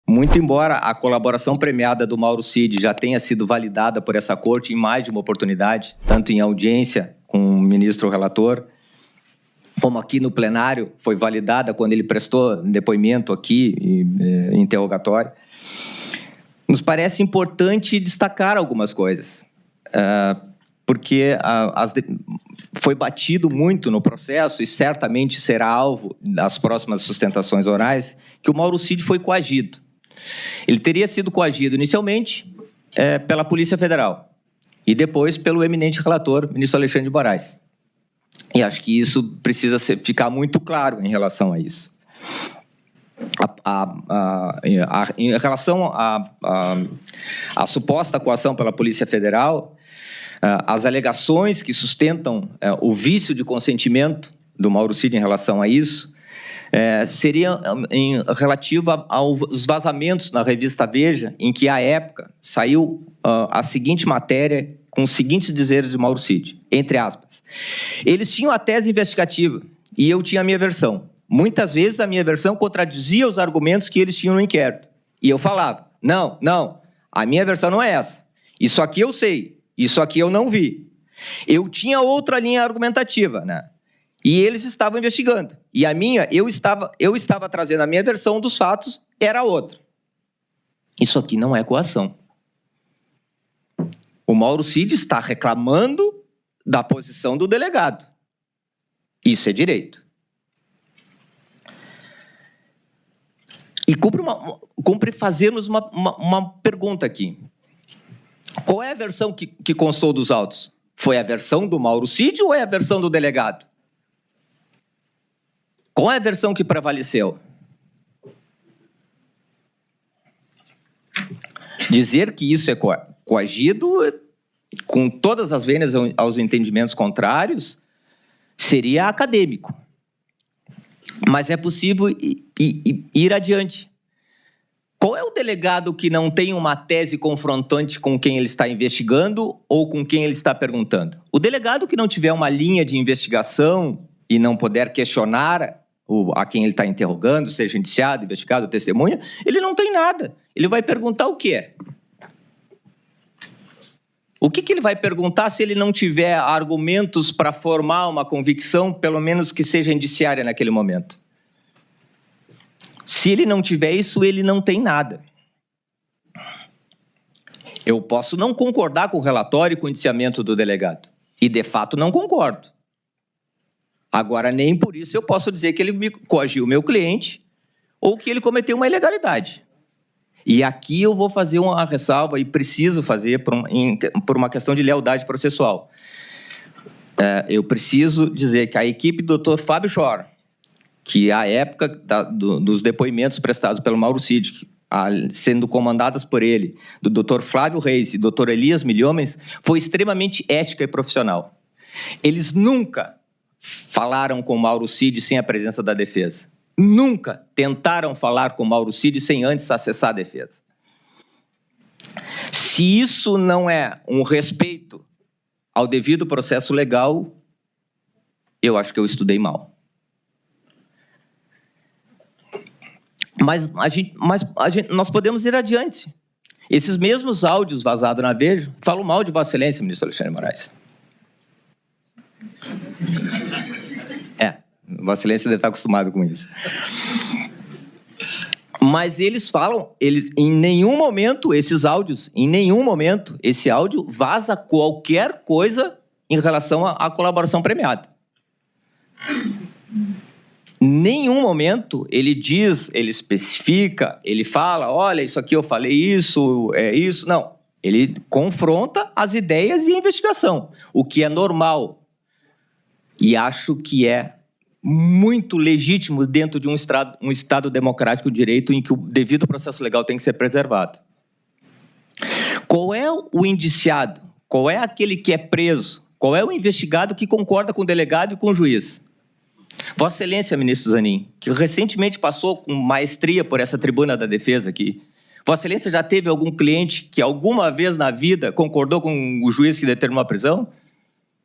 muito embora a colaboração premiada do Mauro Cid já tenha sido validada por essa corte em mais de uma oportunidade, tanto em audiência com o ministro relator, como aqui no plenário, foi validada quando ele prestou depoimento aqui, interrogatório, nos parece importante destacar algumas coisas, porque foi batido muito no processo, e certamente será alvo das próximas sustentações orais, que o Mauro Cid foi coagido. Ele teria sido coagido inicialmente pela Polícia Federal e depois pelo eminente relator, ministro Alexandre de Moraes. E acho que isso precisa ficar muito claro em relação a isso. Em relação à suposta coação pela Polícia Federal, as alegações que sustentam o vício de consentimento do Mauro Cid em relação a isso seria relativo aos vazamentos na revista Veja, em que, à época, saiu a seguinte matéria com os seguintes dizeres de Mauro Cid, entre aspas. Eles tinham a tese investigativa e eu tinha a minha versão. Muitas vezes a minha versão contradizia os argumentos que eles tinham no inquérito. E eu falava, não, a minha versão não é essa. Isso aqui eu sei, isso aqui eu não vi. Eu tinha outra linha argumentativa, né? E eles estavam investigando. E a minha, eu estava trazendo a minha versão dos fatos, era outra. Isso aqui não é coação. O Mauro Cid está reclamando da posição do delegado. Isso é direito. E cumpre fazermos uma pergunta aqui. Qual é a versão que constou dos autos? Foi a versão do Mauro Cid ou é a versão do delegado? Qual é a versão que prevaleceu? Dizer que isso é coagido, com todas as vênias aos entendimentos contrários, seria acadêmico. Mas é possível ir adiante. Qual é o delegado que não tem uma tese confrontante com quem ele está investigando ou com quem ele está perguntando? O delegado que não tiver uma linha de investigação e não puder questionar a quem ele está interrogando, seja indiciado, investigado, testemunha, ele não tem nada. Ele vai perguntar o quê? O que ele vai perguntar se ele não tiver argumentos para formar uma convicção, pelo menos que seja indiciária naquele momento? Se ele não tiver isso, ele não tem nada. Eu posso não concordar com o relatório e com o indiciamento do delegado. E, de fato, não concordo. Agora, nem por isso eu posso dizer que ele coagiu o meu cliente ou que ele cometeu uma ilegalidade. E aqui eu vou fazer uma ressalva, e preciso fazer por uma questão de lealdade processual. Eu preciso dizer que a equipe do Dr. Fábio Schor, que à época dos depoimentos prestados pelo Mauro Cid, sendo comandadas por ele, do Dr. Flávio Reis e Dr. Elias Milhomens, foi extremamente ética e profissional. Eles nunca falaram com Mauro Cid sem a presença da defesa. Nunca tentaram falar com Mauro Cid sem antes acessar a defesa. Se isso não é um respeito ao devido processo legal, eu acho que eu estudei mal. Mas nós podemos ir adiante. Esses mesmos áudios vazados na Veja falam mal de Vossa Excelência, ministro Alexandre de Moraes. Vossa Excelência deve estar acostumado com isso. Mas eles falam, em nenhum momento, esses áudios, em nenhum momento, esse áudio vaza qualquer coisa em relação à colaboração premiada. Nenhum momento ele diz, ele especifica, ele fala, olha, isso aqui eu falei isso, é isso. Não, ele confronta as ideias e a investigação, o que é normal. E acho que é muito legítimo dentro de um Estado democrático de direito em que o devido processo legal tem que ser preservado. Qual é o indiciado? Qual é aquele que é preso? Qual é o investigado que concorda com o delegado e com o juiz? Vossa Excelência, ministro Zanin, que recentemente passou com maestria por essa tribuna da defesa aqui, Vossa Excelência já teve algum cliente que alguma vez na vida concordou com o juiz que determinou a prisão?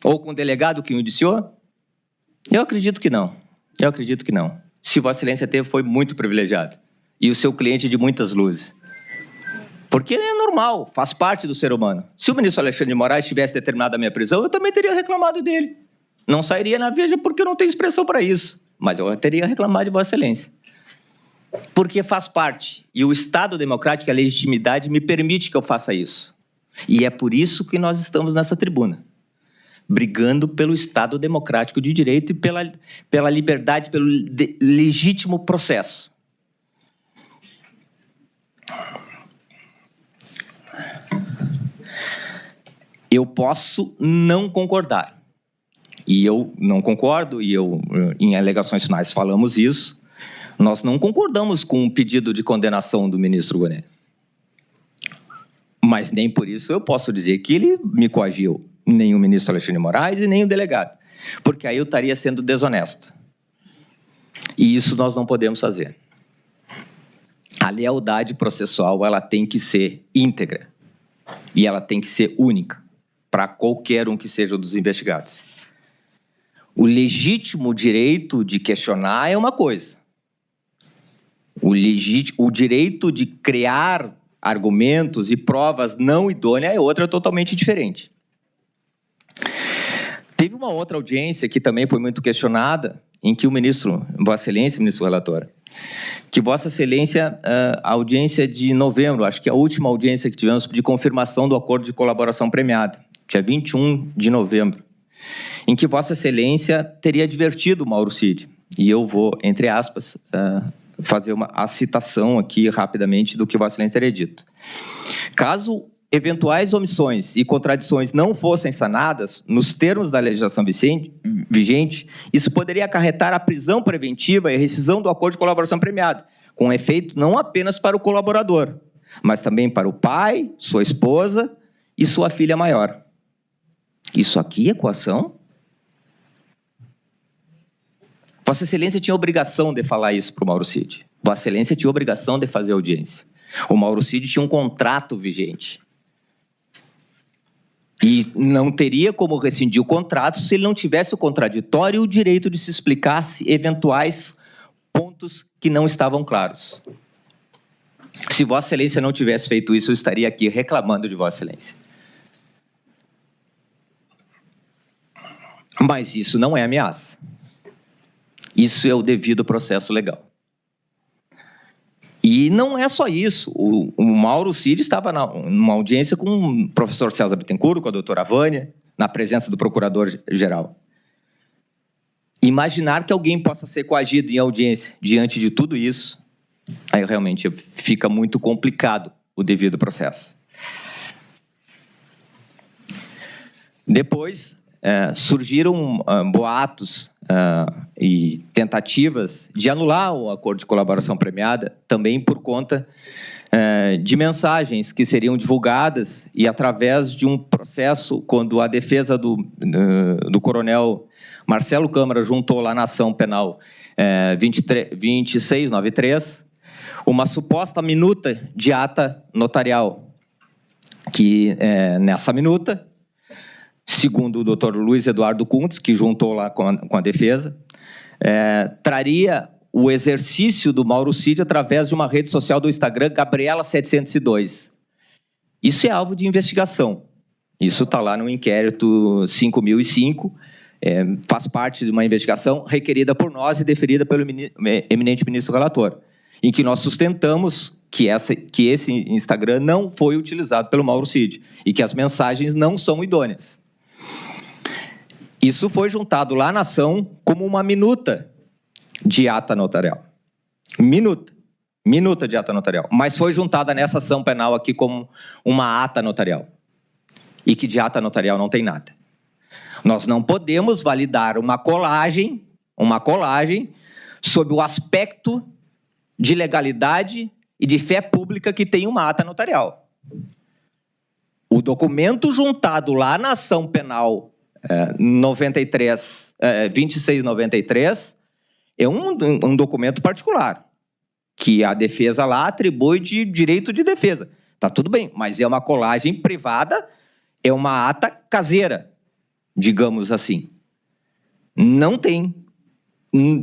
Ou com o delegado que o indiciou? Eu acredito que não. Eu acredito que não. Se Vossa Excelência teve, foi muito privilegiado. e o seu cliente de muitas luzes. Porque é normal, faz parte do ser humano. Se o ministro Alexandre de Moraes tivesse determinado a minha prisão, eu também teria reclamado dele. Não sairia na Veja porque eu não tenho expressão para isso. Mas eu teria reclamado de Vossa Excelência. Porque faz parte. E o Estado democrático, a legitimidade, me permite que eu faça isso. E é por isso que nós estamos nessa tribuna. Brigando pelo Estado democrático de direito e pela liberdade, pelo legítimo processo. Eu posso não concordar. E eu não concordo, e em alegações finais falamos isso. Nós não concordamos com o pedido de condenação do ministro Gonet. Mas nem por isso eu posso dizer que ele me coagiu, nem o ministro Alexandre de Moraes e nem o delegado. Porque aí eu estaria sendo desonesto. E isso nós não podemos fazer. A lealdade processual, ela tem que ser íntegra. E ela tem que ser única para qualquer um que seja um dos investigados. O legítimo direito de questionar é uma coisa. O direito de criar argumentos e provas não idôneas é outra, totalmente diferente. Teve uma outra audiência que também foi muito questionada, em que o ministro, Vossa Excelência, ministro relator, que Vossa Excelência, a audiência de novembro, acho que a última audiência que tivemos de confirmação do acordo de colaboração premiada, dia 21 de novembro, em que Vossa Excelência teria advertido o Mauro Cid. E eu vou, entre aspas, fazer a citação aqui rapidamente do que Vossa Excelência teria dito. Caso eventuais omissões e contradições não fossem sanadas nos termos da legislação vigente, isso poderia acarretar a prisão preventiva e a rescisão do acordo de colaboração premiada, com efeito não apenas para o colaborador, mas também para o pai, sua esposa e sua filha maior. Isso aqui é coação? Vossa Excelência tinha obrigação de falar isso para o Mauro Cid. Vossa Excelência tinha obrigação de fazer audiência. O Mauro Cid tinha um contrato vigente. E não teria como rescindir o contrato se ele não tivesse o contraditório e o direito de se explicar eventuais pontos que não estavam claros. Se Vossa Excelência não tivesse feito isso, eu estaria aqui reclamando de Vossa Excelência. Mas isso não é ameaça. Isso é o devido processo legal. E não é só isso. O Mauro Cid estava numa audiência com o professor César Bittencourt, com a doutora Vânia, na presença do procurador-geral. Imaginar que alguém possa ser coagido em audiência diante de tudo isso, aí realmente fica muito complicado o devido processo. Depois, surgiram boatos e tentativas de anular o acordo de colaboração premiada, também por conta de mensagens que seriam divulgadas e através de um processo, quando a defesa do coronel Marcelo Câmara juntou lá na ação penal 2693, uma suposta minuta de ata notarial, que nessa minuta, segundo o doutor Luiz Eduardo Kuntz, que juntou lá com a defesa, traria o exercício do Mauro Cid através de uma rede social do Instagram, Gabriela702. Isso é alvo de investigação. Isso está lá no inquérito 5005, faz parte de uma investigação requerida por nós e deferida pelo eminente ministro relator, em que nós sustentamos que esse Instagram não foi utilizado pelo Mauro Cid e que as mensagens não são idôneas. Isso foi juntado lá na ação como uma minuta de ata notarial. Minuta de ata notarial. Mas foi juntada nessa ação penal aqui como uma ata notarial. E que de ata notarial não tem nada. Nós não podemos validar uma colagem sob o aspecto de legalidade e de fé pública que tem uma ata notarial. O documento juntado lá na ação penal 2693 é um documento particular, que a defesa lá atribui de direito de defesa. Tá tudo bem, mas é uma colagem privada, é uma ata caseira, digamos assim. Não tem,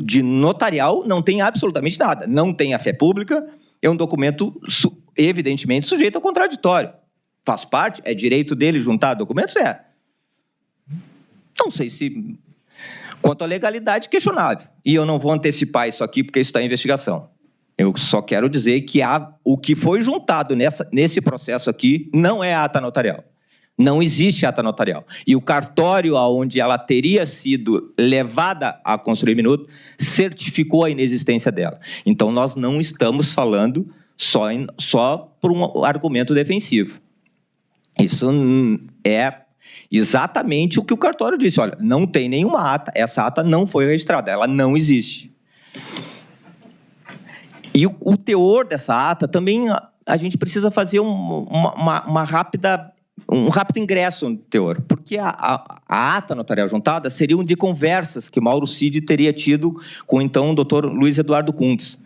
de notarial, não tem absolutamente nada. Não tem a fé pública, é um documento, evidentemente, sujeito ao contraditório. Faz parte? É direito dele juntar documentos? É. Não sei se... Quanto à legalidade, questionável. E eu não vou antecipar isso aqui, porque isso está em investigação. Eu só quero dizer que o que foi juntado nesse processo aqui não é ata notarial. Não existe ata notarial. E o cartório onde ela teria sido levada a construir minuto certificou a inexistência dela. Então, nós não estamos falando só por um argumento defensivo. Isso é exatamente o que o cartório disse. Olha, não tem nenhuma ata, essa ata não foi registrada, ela não existe. E o teor dessa ata também a gente precisa fazer um rápido ingresso no teor, porque a ata notarial juntada seria de conversas que Mauro Cid teria tido com, então, o doutor Luiz Eduardo Kuntz.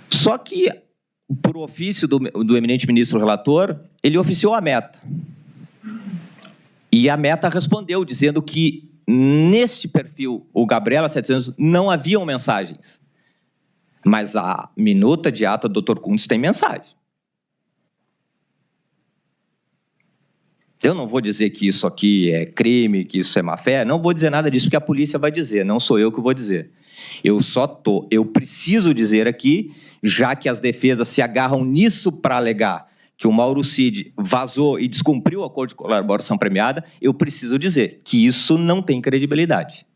Só que, por ofício do eminente ministro relator, ele oficiou a meta. E a meta respondeu, dizendo que, neste perfil, o Gabriela 700, não haviam mensagens. Mas a minuta de ata do Dr. Kuntz tem mensagem. Eu não vou dizer que isso aqui é crime, que isso é má-fé, não vou dizer nada disso, porque a polícia vai dizer, não sou eu que vou dizer. Eu preciso dizer aqui, já que as defesas se agarram nisso para alegar que o Mauro Cid vazou e descumpriu o acordo de colaboração premiada, eu preciso dizer que isso não tem credibilidade.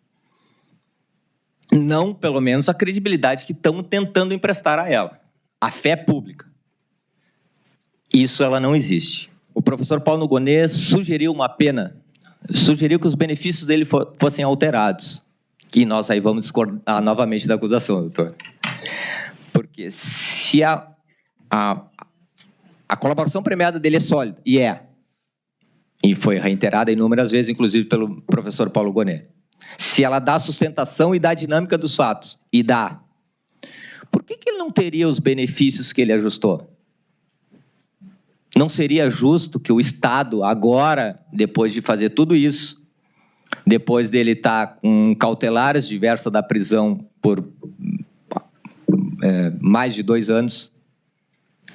Não, pelo menos, a credibilidade que estão tentando emprestar a ela. A fé pública. Isso ela não existe. O professor Paulo Gonet sugeriu uma pena, sugeriu que os benefícios dele fossem alterados. E nós aí vamos discordar novamente da acusação, doutor. Porque se a colaboração premiada dele é sólida, e foi reiterada inúmeras vezes, inclusive pelo professor Paulo Gonet, se ela dá sustentação e dá dinâmica dos fatos, e dá, por que ele não teria os benefícios que ele ajustou? Não seria justo que o Estado, agora, depois de fazer tudo isso, depois dele estar com cautelares diversas da prisão por mais de 2 anos,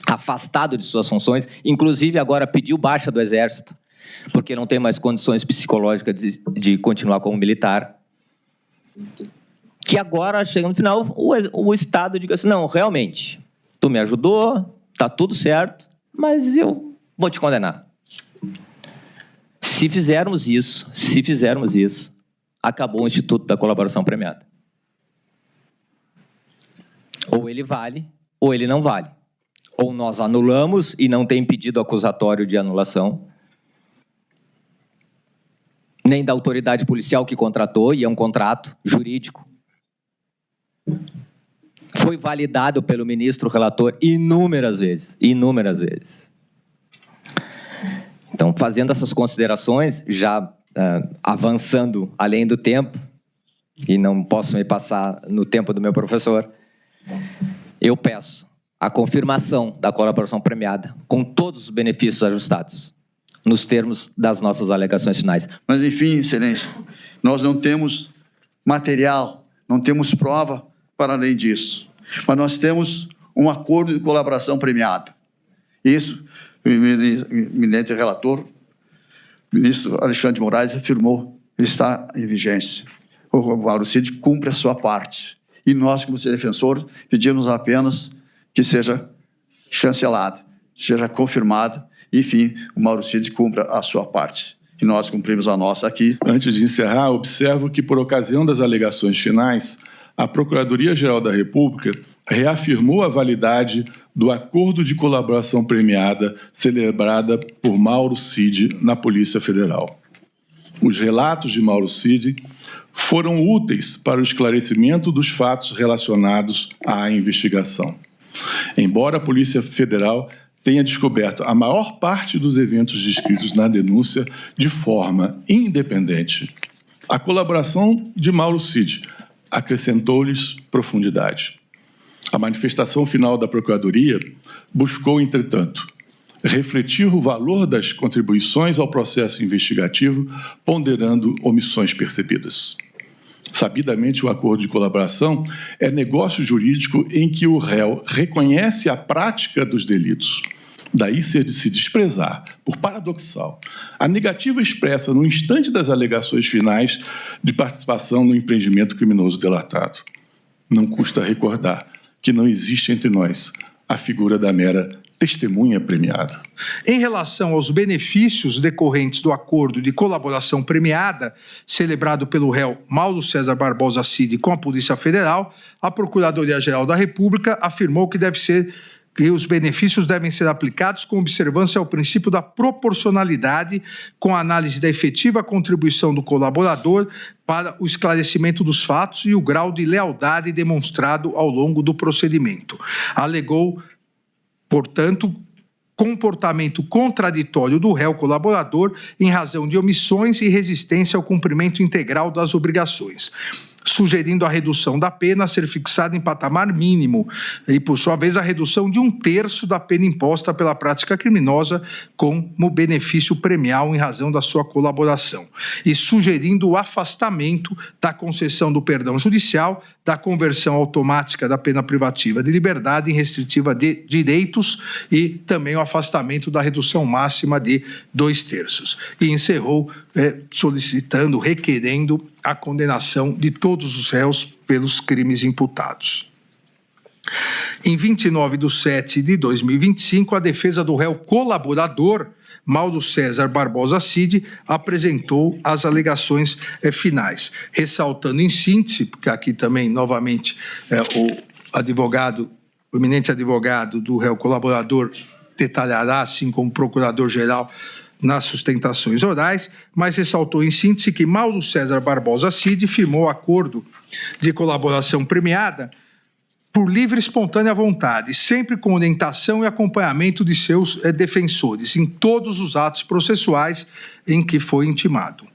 afastado de suas funções, inclusive agora pediu baixa do Exército, porque não tem mais condições psicológicas de continuar como militar, que agora, chega no final, o Estado diga assim, não, realmente, tu me ajudou, está tudo certo, mas eu vou te condenar. Se fizermos isso, acabou o Instituto da Colaboração Premiada. Ou ele vale, ou ele não vale. Ou nós anulamos e não tem pedido acusatório de anulação, nem da autoridade policial que contratou, e é um contrato jurídico. Foi validado pelo ministro relator inúmeras vezes. Então, fazendo essas considerações, já avançando além do tempo, e não posso me passar no tempo do meu professor, eu peço a confirmação da colaboração premiada, com todos os benefícios ajustados, nos termos das nossas alegações finais. Mas, enfim, excelência, nós não temos material, não temos prova para além disso. Mas nós temos um acordo de colaboração premiada. Isso, o eminente relator, o ministro Alexandre de Moraes, afirmou que está em vigência. O Mauro Cid cumpre a sua parte. E nós, como defensor, pedimos apenas que seja chancelada, seja confirmada, enfim, o Mauro Cid cumpra a sua parte. E nós cumprimos a nossa aqui. Antes de encerrar, observo que, por ocasião das alegações finais, a Procuradoria-Geral da República reafirmou a validade do acordo de colaboração premiada celebrada por Mauro Cid na Polícia Federal. Os relatos de Mauro Cid foram úteis para o esclarecimento dos fatos relacionados à investigação. Embora a Polícia Federal tenha descoberto a maior parte dos eventos descritos na denúncia de forma independente, a colaboração de Mauro Cid acrescentou-lhes profundidade. A manifestação final da Procuradoria buscou, entretanto, refletir o valor das contribuições ao processo investigativo, ponderando omissões percebidas. Sabidamente, o acordo de colaboração é negócio jurídico em que o réu reconhece a prática dos delitos. Daí ser de se desprezar, por paradoxal, a negativa expressa no instante das alegações finais de participação no empreendimento criminoso delatado. Não custa recordar que não existe entre nós a figura da mera testemunha premiada. Em relação aos benefícios decorrentes do acordo de colaboração premiada, celebrado pelo réu Mauro César Barbosa Cid com a Polícia Federal, a Procuradoria-Geral da República afirmou que os benefícios devem ser aplicados com observância ao princípio da proporcionalidade, com análise da efetiva contribuição do colaborador para o esclarecimento dos fatos e o grau de lealdade demonstrado ao longo do procedimento. Alegou, portanto, comportamento contraditório do réu colaborador em razão de omissões e resistência ao cumprimento integral das obrigações, sugerindo a redução da pena a ser fixada em patamar mínimo e, por sua vez, a redução de 1/3 da pena imposta pela prática criminosa como benefício premial em razão da sua colaboração, e sugerindo o afastamento da concessão do perdão judicial, da conversão automática da pena privativa de liberdade em restritiva de direitos e também o afastamento da redução máxima de 2/3. E encerrou solicitando, requerendo a condenação de todos os réus pelos crimes imputados. Em 29/7/2025, a defesa do réu colaborador, Mauro César Barbosa Cid, apresentou as alegações ressaltando em síntese, porque aqui também, novamente, o eminente advogado do réu colaborador detalhará, assim como o procurador-geral, nas sustentações orais, mas ressaltou em síntese que Mauro César Barbosa Cid firmou acordo de colaboração premiada por livre e espontânea vontade, sempre com orientação e acompanhamento de seus defensores, em todos os atos processuais em que foi intimado.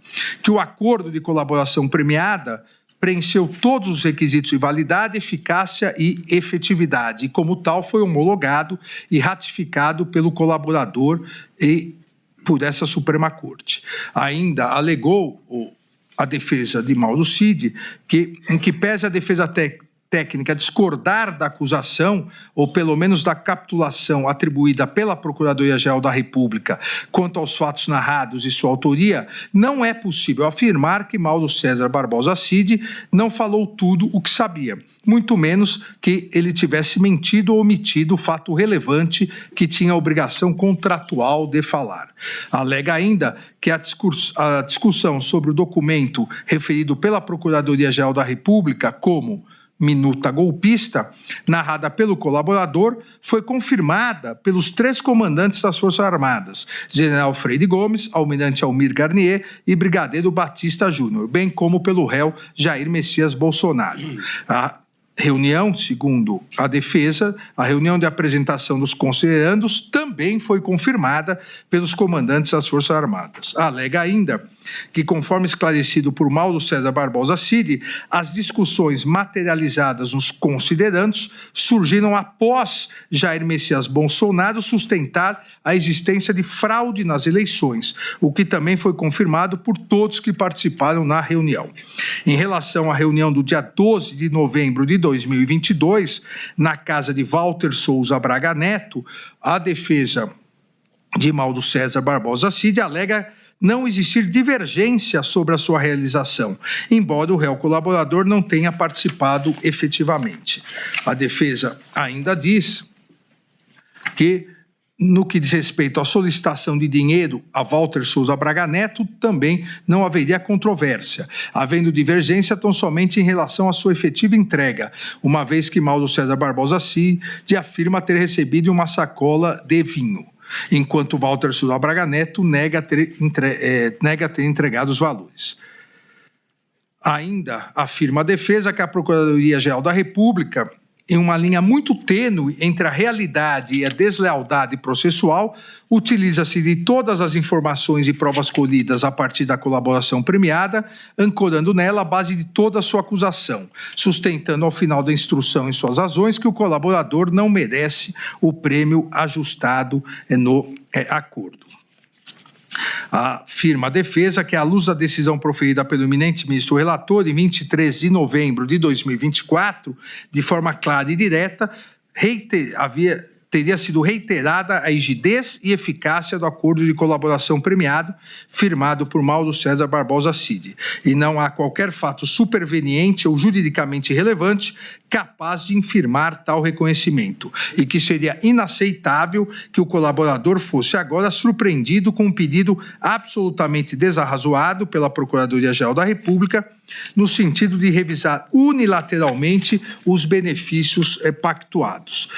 Que o acordo de colaboração premiada preencheu todos os requisitos de validade, eficácia e efetividade, e como tal foi homologado e ratificado pelo colaborador e por essa Suprema Corte. Ainda alegou a defesa de Mauro Cid em que pese a defesa técnica discordar da acusação, ou pelo menos da capitulação atribuída pela Procuradoria-Geral da República quanto aos fatos narrados e sua autoria, não é possível afirmar que Mauro César Barbosa Cid não falou tudo o que sabia, muito menos que ele tivesse mentido ou omitido o fato relevante que tinha a obrigação contratual de falar. Alega ainda que a discussão sobre o documento referido pela Procuradoria-Geral da República como minuta golpista, narrada pelo colaborador, foi confirmada pelos 3 comandantes das Forças Armadas, General Freire Gomes, Almirante Almir Garnier e Brigadeiro Batista Júnior, bem como pelo réu Jair Messias Bolsonaro. A reunião, segundo a defesa, a reunião de apresentação dos considerandos também foi confirmada pelos comandantes das Forças Armadas. Alega ainda que, conforme esclarecido por Mauro César Barbosa Cid, as discussões materializadas nos considerandos surgiram após Jair Messias Bolsonaro sustentar a existência de fraude nas eleições, o que também foi confirmado por todos que participaram na reunião. Em relação à reunião do dia 12 de novembro de 2022, na casa de Walter Souza Braga Neto, a defesa de Mauro César Barbosa Cid alega não existir divergência sobre a sua realização, embora o réu colaborador não tenha participado efetivamente. A defesa ainda diz que, no que diz respeito à solicitação de dinheiro a Walter Souza Braga Neto, também não haveria controvérsia, havendo divergência tão somente em relação à sua efetiva entrega, uma vez que Mauro César Barbosa Cid afirma ter recebido uma sacola de vinho, enquanto Walter Souza Braga Neto nega ter entregado os valores. Ainda afirma a defesa que a Procuradoria-Geral da República, em uma linha muito tênue entre a realidade e a deslealdade processual, utiliza-se de todas as informações e provas colhidas a partir da colaboração premiada, ancorando nela a base de toda a sua acusação, sustentando ao final da instrução em suas razões que o colaborador não merece o prêmio ajustado no acordo. Afirma a defesa que, à luz da decisão proferida pelo eminente ministro relator em 23 de novembro de 2024, de forma clara e direta, teria sido reiterada a rigidez e eficácia do acordo de colaboração premiado firmado por Mauro César Barbosa Cid, e não há qualquer fato superveniente ou juridicamente relevante capaz de infirmar tal reconhecimento, e que seria inaceitável que o colaborador fosse agora surpreendido com um pedido absolutamente desarrazoado pela Procuradoria-Geral da República, no sentido de revisar unilateralmente os benefícios pactuados.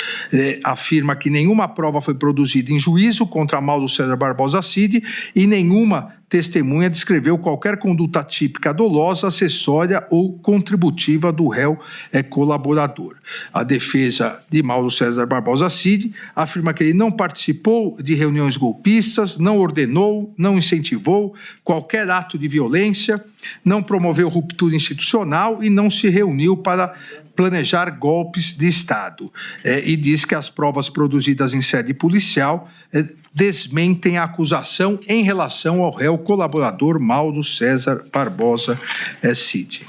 Afirma que nenhuma prova foi produzida em juízo contra Mauro César Barbosa Cid e nenhuma testemunha descreveu qualquer conduta típica dolosa, acessória ou contributiva do réu colaborador. A defesa de Mauro César Barbosa Cid afirma que ele não participou de reuniões golpistas, não ordenou, não incentivou qualquer ato de violência, não promoveu ruptura institucional e não se reuniu para planejar golpes de Estado. E diz que as provas produzidas em sede policial desmentem a acusação em relação ao réu colaborador Mauro César Barbosa Cid.